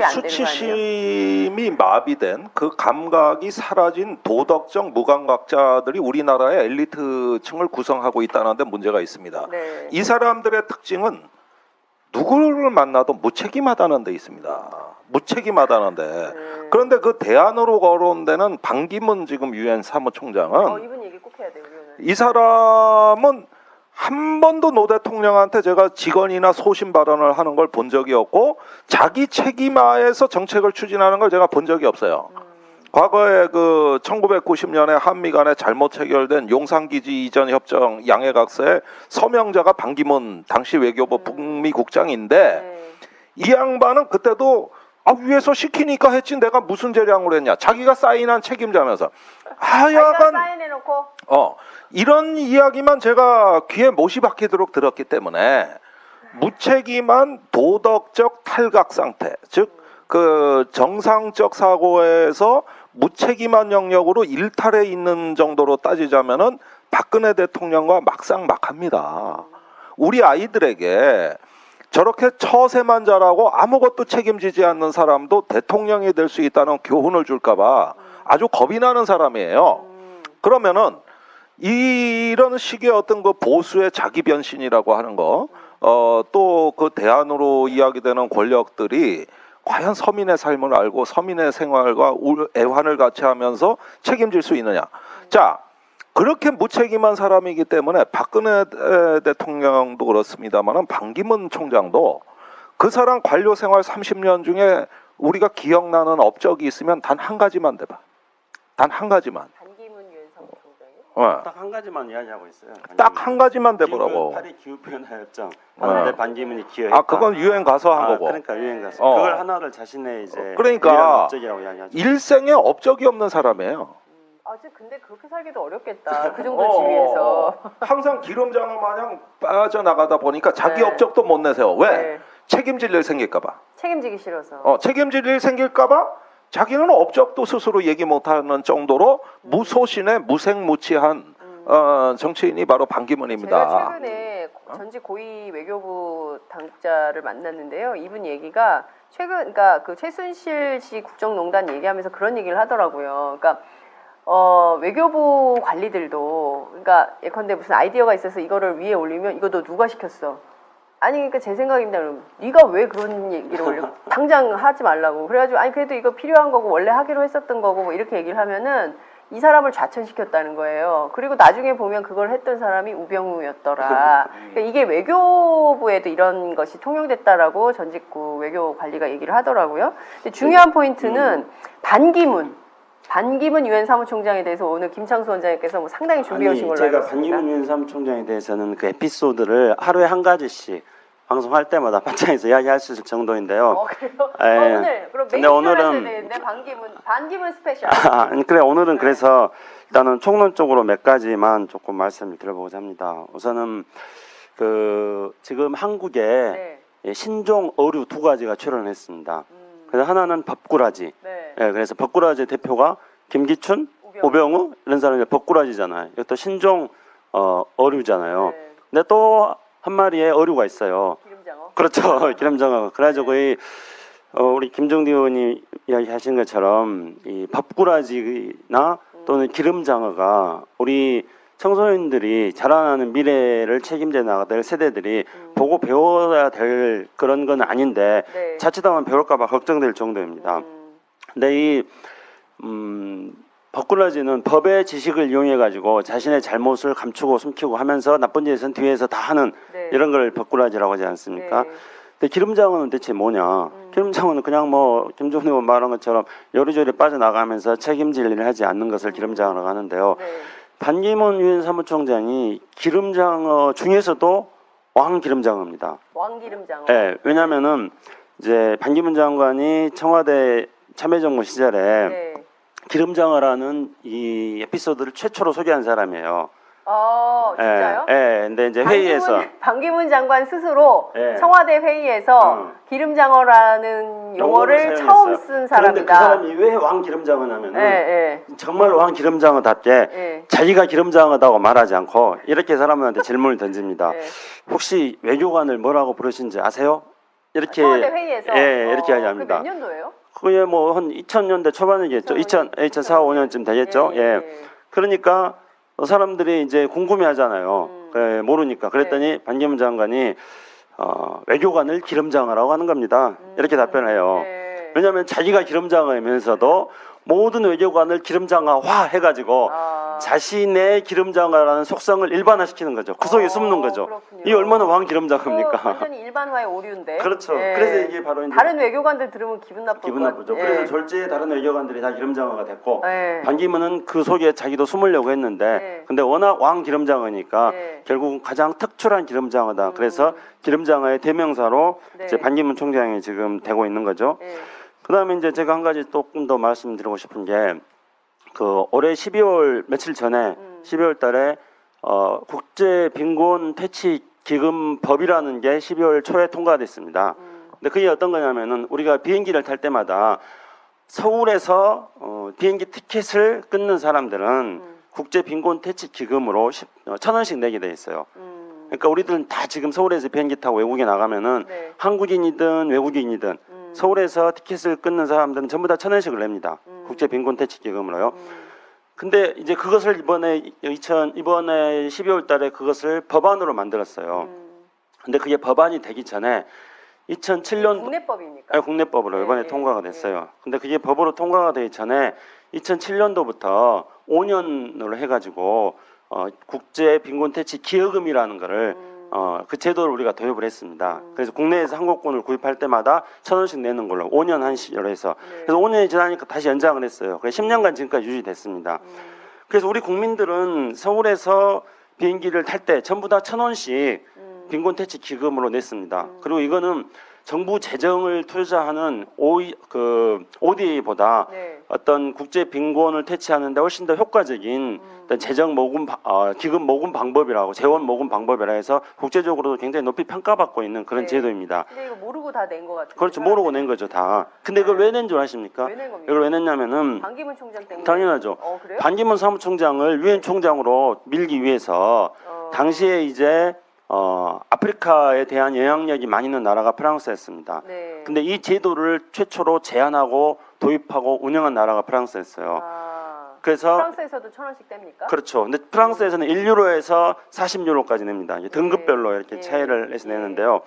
수치심이 마비된 그 감각이 사라진 도덕적 무감각자들이 우리나라의 엘리트층을 구성하고 있다는 데 문제가 있습니다. 네. 이 사람들의 특징은 누구를 만나도 무책임하다는 데 있습니다. 무책임하다는데 그런데 그 대안으로 거론되는 반기문 지금 유엔 사무총장은 이분 얘기 꼭 해야 돼요. 이 사람은 한 번도 노 대통령한테 제가 직언이나 소신 발언을 하는 걸 본 적이 없고 자기 책임하에서 정책을 추진하는 걸 제가 본 적이 없어요. 과거에 그 1990년에 한미 간에 잘못 체결된 용산기지 이전 협정 양해각서의 서명자가 반기문 당시 외교부 북미 국장인데 이 양반은 그때도 위에서 시키니까 했지 내가 무슨 재량으로 했냐. 자기가 사인한 책임자면서 하여간 사인해놓고 이런 이야기만 제가 귀에 못이 박히도록 들었기 때문에 무책임한 도덕적 탈각 상태, 즉 그 정상적 사고에서 무책임한 영역으로 일탈해 있는 정도로 따지자면은 박근혜 대통령과 막상막합니다. 우리 아이들에게 저렇게 처세만 잘하고 아무것도 책임지지 않는 사람도 대통령이 될 수 있다는 교훈을 줄까봐 아주 겁이 나는 사람이에요. 그러면은 이런 식의 어떤 그 보수의 자기 변신이라고 하는 거, 또 그 대안으로 이야기되는 권력들이 과연 서민의 삶을 알고 서민의 생활과 애환을 같이 하면서 책임질 수 있느냐. 자, 그렇게 무책임한 사람이기 때문에 박근혜 대통령도 그렇습니다만 반기문 총장도 그 사람 관료 생활 30년 중에 우리가 기억나는 업적이 있으면 단 한 가지만 대봐. 단 한 가지만. 반기문 유엔 사무총장이요? 딱 한 가지만 이야기하고 있어요. 딱 한 가지만 대보라고. 파리 기후변화협정. 근데 반기문이 기여했다. 아, 그건 유엔 가서 한 거고. 그러니까 유엔 가서. 그걸 하나를 자신의 이제 그러니까 업적이라고 이야기하죠. 일생에 업적이 없는 사람이에요. 근데 그렇게 살기도 어렵겠다. 그 정도 지위에서. 항상 기름장어 마냥 빠져나가다 보니까 자기 네. 업적도 못 내세요. 왜? 네. 책임질 일 생길까 봐. 책임지기 싫어서. 책임질 일 생길까 봐 자기는 업적도 스스로 얘기 못하는 정도로 무소신의 무색무취한 정치인이 바로 반기문입니다. 제가 최근에 전직 고위 외교부 당국자를 만났는데요. 이분 얘기가 그러니까 그 최순실 씨 국정농단 얘기하면서 그런 얘기를 하더라고요. 그러니까 외교부 관리들도 그러니까 예컨대 무슨 아이디어가 있어서 이거를 위에 올리면 이거 너 누가 시켰어? 아니 그러니까 제 생각입니다. 그러면 네가 왜 그런 얘기를 올려? 당장 하지 말라고. 그래가지고 아니 그래도 이거 필요한 거고 원래 하기로 했었던 거고 뭐 이렇게 얘기를 하면은 이 사람을 좌천시켰다는 거예요. 그리고 나중에 보면 그걸 했던 사람이 우병우였더라. 그러니까 이게 외교부에도 이런 것이 통용됐다라고 전직 외교 관리가 얘기를 하더라고요. 근데 중요한 포인트는 반기문 유엔 사무총장에 대해서 오늘 김창수 원장님께서 뭐 상당히 준비해 오신 걸로 알고 제가 있습니다. 반기문 유엔 사무총장에 대해서는 그 에피소드를 하루에 한 가지씩 방송할 때마다 반장에서 이야기할 수 있을 정도인데요. 그래요? 예. 오늘 그럼 근데 메인 오늘은- 하셔야 되는데 반기문 스페셜. 그래 오늘은 그래서 일단은 총론적으로 몇 가지만 조금 말씀을 드려보고자 합니다. 우선은 그 지금 한국에 네. 신종 어류 두 가지가 출연했습니다. 그래서 하나는 법꾸라지. 네. 그래서 법꾸라지 대표가 김기춘, 오병우 이런 사람이 법꾸라지잖아요. 이것도 신종 어류잖아요. 네. 근데 또 한 마리의 어류가 있어요. 기름장어. 그렇죠. 기름장어. 그래가지고 우리 김종대 의원이 이야기하신 것처럼 이 밥꾸라지나 또는 기름장어가 우리 청소년들이 자라나는 미래를 책임져 나가야 될 세대들이 보고 배워야 될 그런 건 아닌데 네. 자칫하면 배울까봐 걱정될 정도입니다. 근데 법꾸라지는 법의 지식을 이용해 가지고 자신의 잘못을 감추고 숨기고 하면서 나쁜 짓은 뒤에서 다 하는 네. 이런 걸 법꾸라지라고 하지 않습니까? 네. 근데 기름장어는 대체 뭐냐? 기름장어는 그냥 뭐 김종대 의원 말한 것처럼 요리조리 빠져나가면서 책임질 일을 하지 않는 것을 기름장어라고 하는데요. 네. 반기문 유엔 사무총장이 기름장어 중에서도 왕기름장어입니다. 왕기름장어. 네, 왜냐면은 이제 반기문 장관이 청와대 참여정부 시절에 네. 기름장어라는 이 에피소드를 최초로 소개한 사람이에요. 진짜요? 근데 이제 회의에서 반기문 장관 스스로 예. 청와대 회의에서 기름장어라는 용어를 처음 쓴 사람이다. 그런데 그 사람이 왜 왕기름장어냐면은 정말 왕기름장어답게 예. 자기가 기름장어다고 말하지 않고 이렇게 사람들한테 질문을 던집니다. 혹시 외교관을 뭐라고 부르신지 아세요? 이렇게 청와대 회의에서 이렇게 하게 합니다. 몇 년도예요? 그게 뭐 한 2000년대 초반이겠죠. 2004, 5년쯤 되겠죠. 예. 그러니까 사람들이 이제 궁금해하잖아요. 모르니까. 그랬더니 반기문 장관이 외교관을 기름장하라고 하는 겁니다. 이렇게 답변을 해요. 네. 왜냐하면 자기가 기름장하면서도 모든 외교관을 기름장화 해가지고 자신의 기름장화라는 속성을 일반화시키는 거죠. 그 속에 숨는 거죠. 그렇군요. 이 얼마나 왕 기름장합니까? 완전히 일반화의 오류인데. 그렇죠. 예. 그래서 이게 바로 이제 다른 외교관들 들으면 기분 나쁠 기분 것 나쁘죠. 같아요. 그래서 졸지에 다른 외교관들이 다 기름장화가 됐고 예. 반기문은 그 속에 자기도 숨으려고 했는데 네. 근데 워낙 왕 기름장화니까 네. 결국은 가장 특출한 기름장화다. 그래서 기름장화의 대명사로 네. 이제 반기문 총장이 지금 되고 있는 거죠. 예. 그다음에 이제 제가 한 가지 조금 더 말씀드리고 싶은 게 그 올해 12월 며칠 전에 12월 달에 국제 빈곤 퇴치 기금 법이라는 게 12월 초에 통과됐습니다. 근데 그게 어떤 거냐면은 우리가 비행기를 탈 때마다 서울에서 비행기 티켓을 끊는 사람들은 국제 빈곤 퇴치 기금으로 1,000원씩 내게 돼 있어요. 그러니까 우리들은 다 지금 서울에서 비행기 타고 외국에 나가면은 네. 한국인이든 외국인이든 서울에서 티켓을 끊는 사람들은 전부 다 1,000원씩을 냅니다. 국제 빈곤 퇴치 기금으로요. 근데 이제 그것을 이번에 12월 달에 그것을 법안으로 만들었어요. 근데 그게 법안이 되기 전에 2007년 국내법입니까? 국내법으로 이번에 네, 통과가 네. 됐어요. 근데 그게 법으로 통과가 되기 전에 2007년도부터 5년으로 해가지고 국제 빈곤 퇴치 기여금이라는 거를 그 제도를 우리가 도입을 했습니다. 그래서 국내에서 항공권을 구입할 때마다 1,000원씩 내는 걸로 5년 한시로 해서 네. 그래서 5년이 지나니까 다시 연장을 했어요. 그래서 10년간 지금까지 유지됐습니다. 그래서 우리 국민들은 서울에서 비행기를 탈 때 전부 다 1,000원씩 빈곤 퇴치 기금으로 냈습니다. 그리고 이거는 정부 재정을 투자하는 ODA보다 네. 어떤 국제 빈곤을 퇴치하는데 훨씬 더 효과적인 어떤 재정 모금 기금 모금 방법이라고 재원 모금 방법이라 해서 국제적으로도 굉장히 높이 평가받고 있는 그런 네. 제도입니다. 근데 이거 모르고 다 낸 것 같아요. 그렇죠. 모르고 낸 거죠 다. 근데 이걸 왜 낸 줄 아십니까? 왜 낸 겁니까? 이걸 왜 냈냐면은 반기문 총장 때문에. 당연하죠. 그래요? 반기문 사무총장을 유엔 총장으로 밀기 위해서 당시에 이제 아프리카에 대한 영향력이 많이 있는 나라가 프랑스였습니다. 네. 근데 이 제도를 최초로 제안하고 도입하고 운영한 나라가 프랑스였어요. 그래서 프랑스에서도 1,000원씩 뗍니까? 그렇죠. 근데 프랑스에서는 1유로에서 40유로까지 냅니다. 이제 등급별로 이렇게 예. 차이를 해서 내는데요.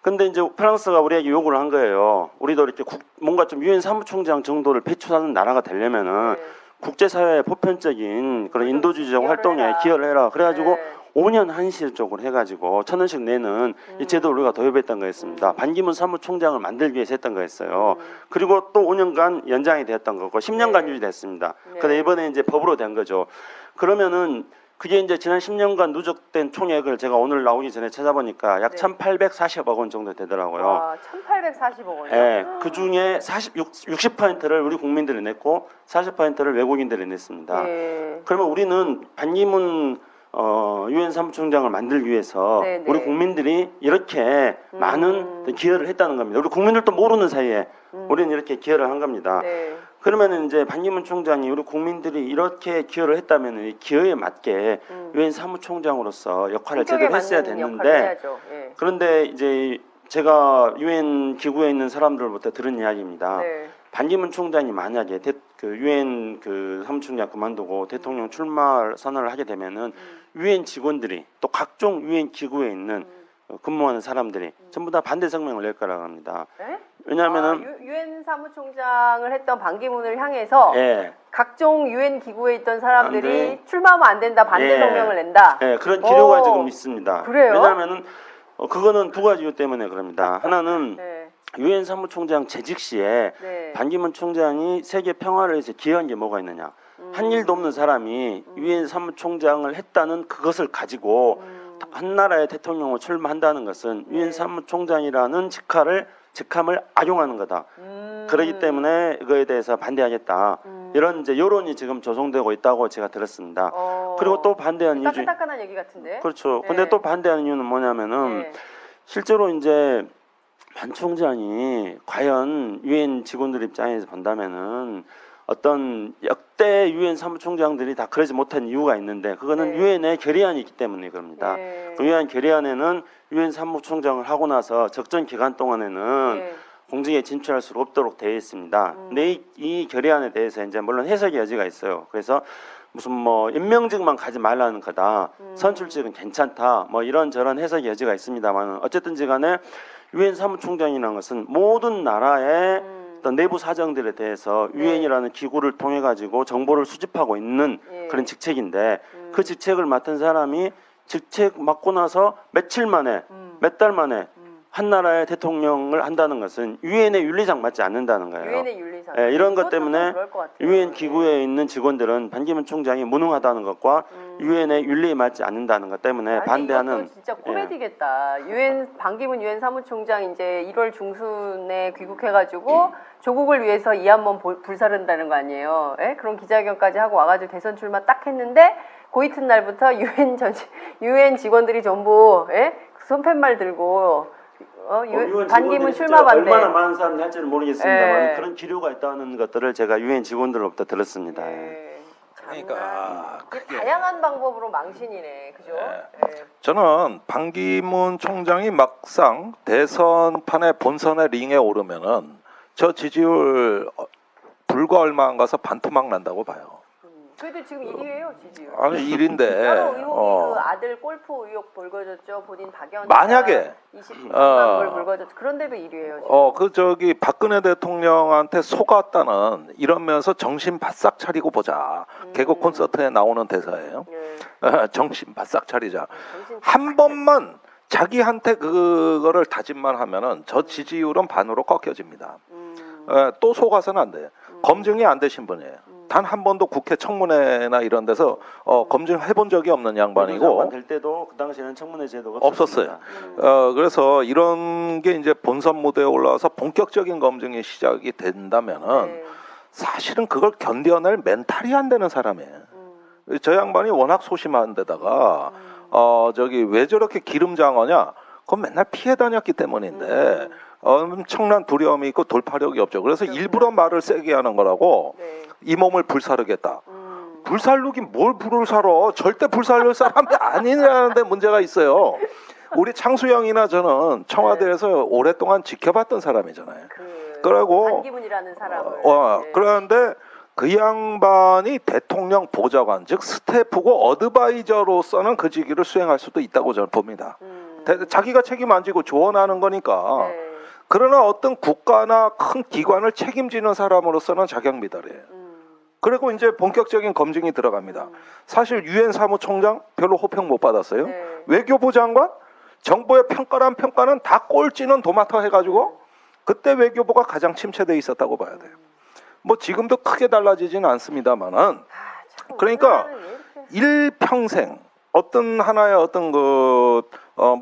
근데 이제 프랑스가 우리에게 요구를 한 거예요. 우리도 이렇게 뭔가 좀 유엔 사무총장 정도를 배출하는 나라가 되려면은 네. 국제사회의 보편적인 그런 인도주의적 기여를 활동에 해라. 기여를 해라. 그래가지고 네. 5년 한시적으로 해가지고 1,000원씩 내는 이 제도를 우리가 도입했던 거였습니다. 반기문 사무총장을 만들기 위해서 했던 거였어요. 그리고 또 5년간 연장이 되었던 거고 10년간 네. 유지됐습니다. 네. 근데 이번에 이제 법으로 된 거죠. 그러면은 그게 이제 지난 10년간 누적된 총액을 제가 오늘 나오기 전에 찾아보니까 약 네. 1,840억 원 정도 되더라고요. 와, 1,840억 원이요? 예, 그 중에 60%를 우리 국민들이 냈고 40%를 외국인들이 냈습니다. 예. 그러면 우리는 반기문 유엔 사무총장을 만들기 위해서 네, 네. 우리 국민들이 이렇게 많은 기여를 했다는 겁니다. 우리 국민들도 모르는 사이에 우리는 이렇게 기여를 한 겁니다. 네. 그러면은 이제 반기문 총장이 우리 국민들이 이렇게 기여를 했다면 이 기여에 맞게 유엔 사무총장으로서 역할을 성격에 제대로 했어야 맞는 역할을 됐는데 해야죠. 예. 그런데 이제 제가 유엔 기구에 있는 사람들부터 들은 이야기입니다. 네. 반기문 총장이 만약에 그 유엔 그 사무총장 그만두고 대통령 출마 선언을 하게 되면은 유엔 직원들이 또 각종 유엔 기구에 있는 근무하는 사람들이 전부 다 반대 성명을 낼 거라고 합니다. 네? 왜냐하면은 유엔 사무총장을 했던 반기문을 향해서 예, 각종 유엔 기구에 있던 사람들이 안 돼. 출마하면 안 된다 반대 예. 성명을 낸다. 예, 그런 기류가 오. 지금 있습니다. 그래요? 왜냐하면은 그거는 두 가지 이유 때문에 그럽니다. 하나는 네. 유엔 사무총장 재직 시에 네. 반기문 총장이 세계 평화를 위해서 기여한 게 뭐가 있느냐? 한 일도 없는 사람이 유엔 사무총장을 했다는 그것을 가지고 한 나라의 대통령으로 출마한다는 것은 네. 유엔 사무총장이라는 직함을 악용하는 거다. 그렇기 때문에 이거에 대해서 반대하겠다. 이런 이제 여론이 지금 조성되고 있다고 제가 들었습니다. 그리고 또 반대하는 이유 중 따끈따끈한 얘기 같은데. 그렇죠. 네. 근데 또 반대하는 이유는 뭐냐면은 네. 실제로 이제 반 총장이 과연 유엔 직원들 입장에서 본다면은 어떤 역대 유엔 사무총장들이 다 그러지 못한 이유가 있는데 그거는 네. 유엔의 결의안이 있기 때문에 그럽니다. 네. 그 유엔 결의안에는 유엔 사무총장을 하고 나서 적정 기간 동안에는 네. 공직에 진출할 수 없도록 되어 있습니다. 근데 이 결의안에 대해서 이제 물론 해석의 여지가 있어요. 그래서 무슨 뭐 임명직만 가지 말라는 거다. 선출직은 괜찮다. 뭐 이런저런 해석의 여지가 있습니다만 어쨌든지 간에 유엔 사무총장이라는 것은 모든 나라의 어떤 내부 사정들에 대해서 네. 유엔이라는 기구를 통해 가지고 정보를 수집하고 있는 예. 그런 직책인데 그 직책을 맡은 사람이 직책 맡고 나서 며칠 만에 몇 달 만에 한 나라의 대통령을 한다는 것은 유엔의 윤리상 맞지 않는다는 거예요. 유엔의 윤리상. 예, 이런 것 그것도 때문에 좀 그럴 것 같아요. 유엔 기구에 있는 직원들은 반기문 총장이 무능하다는 것과 유엔의 윤리에 맞지 않는다는 것 때문에 아니, 반대하는. 이것도 진짜 코미디겠다. 유엔 반기문 유엔 사무총장 이제 1월 중순에 귀국해가지고 조국을 위해서 이 한 번 불사른다는 거 아니에요? 예? 그런 기자회견까지 하고 와가지고 대선 출마 딱 했는데 그 이튿날부터 유엔 직원들이 전부 예? 손팻말 들고 유엔 반기문 직원들이 출마 진짜 반대. 얼마나 많은 사람이 할지는 모르겠습니다만 예. 그런 기류가 있다는 것들을 제가 유엔 직원들로부터 들었습니다. 예. 그러니까 그게 다양한 방법으로 망신이네, 그죠? 예. 저는 반기문 총장이 막상 대선판에 본선의 링에 오르면은 저 지지율 불과 얼마 안 가서 반토막 난다고 봐요. 그래도 지금 1위예요, 지지율. 아니 일인데 따로 의혹이 그 아들 골프 의혹 불거졌죠. 본인 박연 만약에 20%만 걸 불거졌죠. 그런데도 1위예요. 그 저기 박근혜 대통령한테 속았다는 이러면서 정신 바싹 차리고 보자. 개그 콘서트에 나오는 대사예요. 예. 정신 바싹 차리자. 정신 한 번만 자기한테 그거를 다짐만 하면은 저 지지율은 반으로 꺾여집니다. 또 속아서는 안 돼. 검증이 안 되신 분이에요. 단 한 번도 국회 청문회나 이런 데서 검증해 본 적이 없는 양반이고 될 때도 그 당시에는 청문회 제도가 없었어요. 그래서 이런 게 이제 본선 무대에 올라와서 본격적인 검증이 시작이 된다면은 네. 사실은 그걸 견뎌낼 멘탈이 안 되는 사람이에요. 저 양반이 워낙 소심한 데다가 저기 왜 저렇게 기름장어냐? 그건 맨날 피해 다녔기 때문인데 엄청난 두려움이 있고 돌파력이 없죠. 그래서 일부러 말을 세게 하는 거라고 네. 이 몸을 불사르겠다. 불살르긴 뭘 불을 살아? 절대 불살릴 사람이 아니냐는데 문제가 있어요. 우리 창수영이나 저는 청와대에서 오랫동안 지켜봤던 사람이잖아요. 그리고 반기문이라는 사람을. 네. 그런데 그 양반이 대통령 보좌관 즉 스태프고 어드바이저로서는 그 직위를 수행할 수도 있다고 저는 봅니다. 자기가 책임 안 지고 조언하는 거니까. 네. 그러나 어떤 국가나 큰 기관을 책임지는 사람으로서는 자격 미달이에요. 그리고 이제 본격적인 검증이 들어갑니다. 사실 유엔 사무총장 별로 호평 못 받았어요. 네. 외교부 장관 정부의 평가란 평가는 다 꼴찌는 도맡아 해가지고 그때 외교부가 가장 침체돼 있었다고 봐야 돼요. 뭐 지금도 크게 달라지지는 않습니다만은 참 그러니까 우리나라는 왜 이렇게- 일평생 어떤 하나의 어떤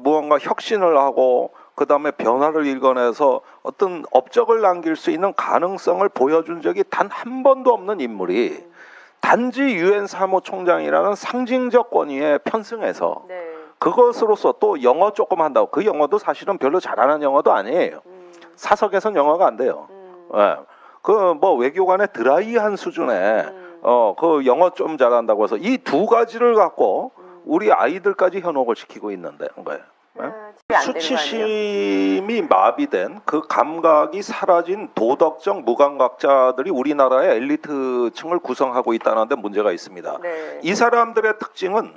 무언가 혁신을 하고 그 다음에 변화를 일궈내서 어떤 업적을 남길 수 있는 가능성을 보여준 적이 단 한 번도 없는 인물이 단지 유엔 사무총장이라는 상징적 권위에 편승해서 네. 그것으로서 또 영어 조금 한다고 그 영어도 사실은 별로 잘하는 영어도 아니에요. 사석에선 영어가 안 돼요. 그 뭐 외교관의 드라이한 수준의 그 영어 좀 잘한다고 해서 이 두 가지를 갖고 우리 아이들까지 현혹을 시키고 있는데 거예요. 집이 안 되는 거 아니에요? 수치심이 마비된 그 감각이 사라진 도덕적 무감각자들이 우리나라의 엘리트층을 구성하고 있다는 데 문제가 있습니다. 네. 이 사람들의 특징은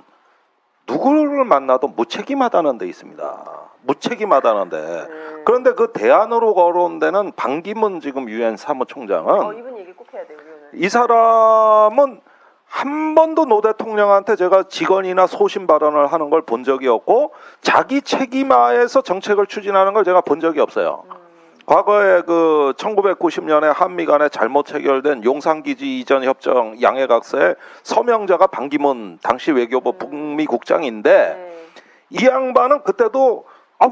누구를 만나도 무책임하다는 데 있습니다. 무책임하다는데 그런데 그 대안으로 거론되는 반기문 지금 유엔 사무총장은 이분 얘기 꼭 해야 돼요. 이 사람은 한 번도 노 대통령한테 제가 직언이나 소신 발언을 하는 걸 본 적이 없고 자기 책임하에서 정책을 추진하는 걸 제가 본 적이 없어요. 과거에 그 1990년에 한미 간에 잘못 체결된 용산기지 이전 협정 양해각서의 서명자가 반기문 당시 외교부 북미 국장인데 네. 이 양반은 그때도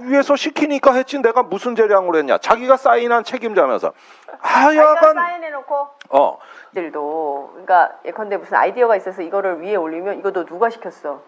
위에서 시키니까 했지 내가 무슨 재량으로 했냐. 자기가 사인한 책임자면서 자기가 하여간 사인해놓고 어 들도 그러니까 예컨대 무슨 아이디어가 있어서 이거를 위에 올리면 이거 너 누가 시켰어?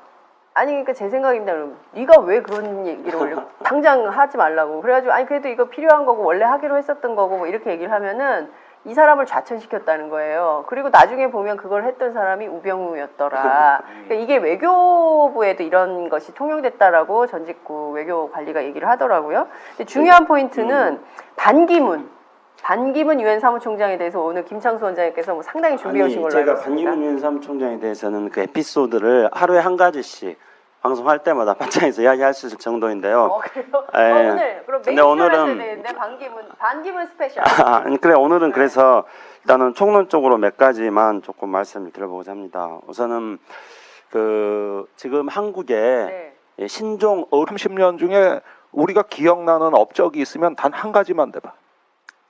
아니 그러니까 제 생각입니다. 그럼 네가 왜 그런 얘기를 올려? 당장 하지 말라고. 그래가지고 아니 그래도 이거 필요한 거고 원래 하기로 했었던 거고 뭐 이렇게 얘기를 하면은 이 사람을 좌천시켰다는 거예요. 그리고 나중에 보면 그걸 했던 사람이 우병우였더라. 그러니까 이게 외교부에도 이런 것이 통용됐다라고 전직 그 외교관리가 얘기를 하더라고요. 근데 중요한 포인트는 반기문 유엔 사무총장에 대해서 오늘 김창수 원장님께서 뭐 상당히 준비해 오신 걸로 알고 제가 있습니다. 반기문 유엔 사무총장에 대해서는 그 에피소드를 하루에 한 가지씩 방송할 때마다 반장에서 이야기할 수 있을 정도인데요. 그래요? 예. 오늘 그럼 근데 메이션 오늘은- 하셔야 되는데 반기문 스페셜. 그래 오늘은 네. 그래서 일단은 총론적으로 몇 가지만 조금 말씀을 드려보고자 합니다. 우선은 그 지금 한국에 네. 신종 30년 중에 우리가 기억나는 업적이 있으면 단 한 가지만 대봐.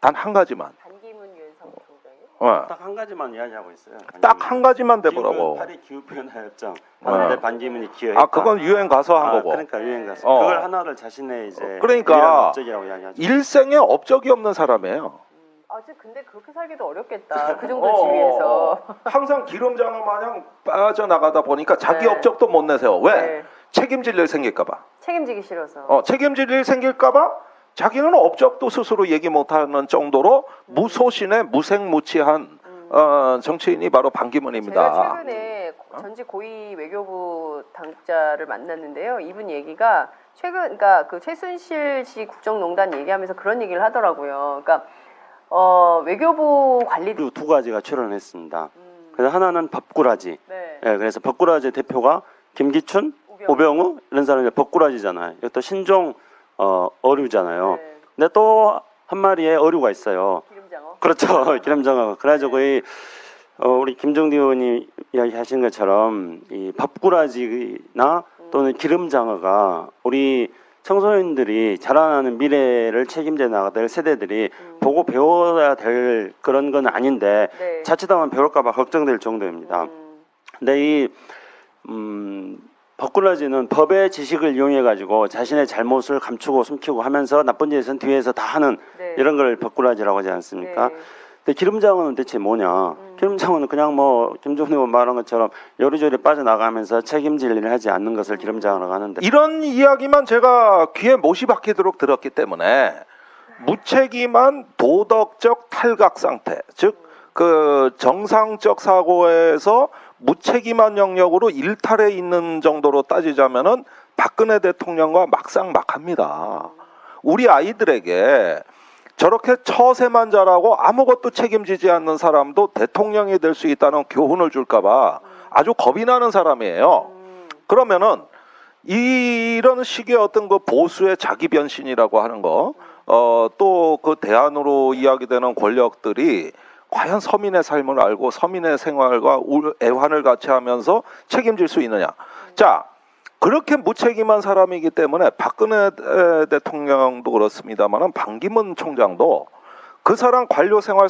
단 한 가지만. 반기문 유엔 사무총장이요? 딱 한 가지만 이야기하고 있어요. 딱 한 가지만 대보라고. 파리 기후변화협정 하는데 반기문이 기여했다. 아, 그건 유엔 가서 한 거고. 그러니까 유엔 가서 어. 그걸 하나를 자신의 이제 그러니까 유일한 업적이라고 이야기하죠. 일생에 업적이 없는 사람이에요. 근데 그렇게 살기도 어렵겠다. 그 정도 지위에서. 항상 기름장어 마냥 빠져나가다 보니까 자기 네. 업적도 못 내세요. 왜? 네. 책임질 일 생길까봐. 책임지기 싫어서. 책임질 일 생길까봐 자기는 업적도 스스로 얘기 못하는 정도로 무소신의 무색무취한 정치인이 바로 반기문입니다. 제가 최근에 전직 고위 외교부 당국자를 만났는데요. 이분 얘기가 그러니까 그 최순실 씨 국정농단 얘기하면서 그런 얘기를 하더라고요. 그러니까 외교부 관리. 그리고 두 가지가 출연했습니다. 그래서 하나는 법꾸라지. 네. 예, 그래서 법꾸라지 대표가 김기춘, 오병우 이런 사람이 법꾸라지잖아요. 이것도 신종 어류잖아요. 네. 근데 또 한 마리의 어류가 있어요. 기름장어. 그렇죠. 기름장어. 그래가지고 우리 김종대 의원이 이야기하신 것처럼 이 밥꾸라지나 또는 기름장어가 우리 청소년들이 자라나는 미래를 책임져 나가야 될 세대들이 보고 배워야 될 그런 건 아닌데 네. 자칫하면 배울까봐 걱정될 정도입니다. 근데 법꾸라지는 법의 지식을 이용해 가지고 자신의 잘못을 감추고 숨기고 하면서 나쁜 짓은 뒤에서 다 하는 네. 이런 걸 법꾸라지라고 하지 않습니까? 네. 근데 기름장어는 대체 뭐냐? 기름장어는 그냥 뭐 김종대 의원 말한 것처럼 요리조리 빠져나가면서 책임질 일을 하지 않는 것을 기름장어라고 하는데 이런 이야기만 제가 귀에 못이 박히도록 들었기 때문에 무책임한 도덕적 탈각 상태, 즉 그 정상적 사고에서 무책임한 영역으로 일탈해 있는 정도로 따지자면은 박근혜 대통령과 막상막합니다. 우리 아이들에게 저렇게 처세만 잘하고 아무것도 책임지지 않는 사람도 대통령이 될 수 있다는 교훈을 줄까봐 아주 겁이 나는 사람이에요. 그러면은 이런 식의 어떤 그 보수의 자기 변신이라고 하는 거, 또 그 대안으로 이야기되는 권력들이 과연 서민의 삶을 알고 서민의 생활과 애환을 같이 하면서 책임질 수 있느냐? 자, 그렇게 무책임한 사람이기 때문에 박근혜 대통령도 그렇습니다만은 반기문 총장도 그 사람 관료 생활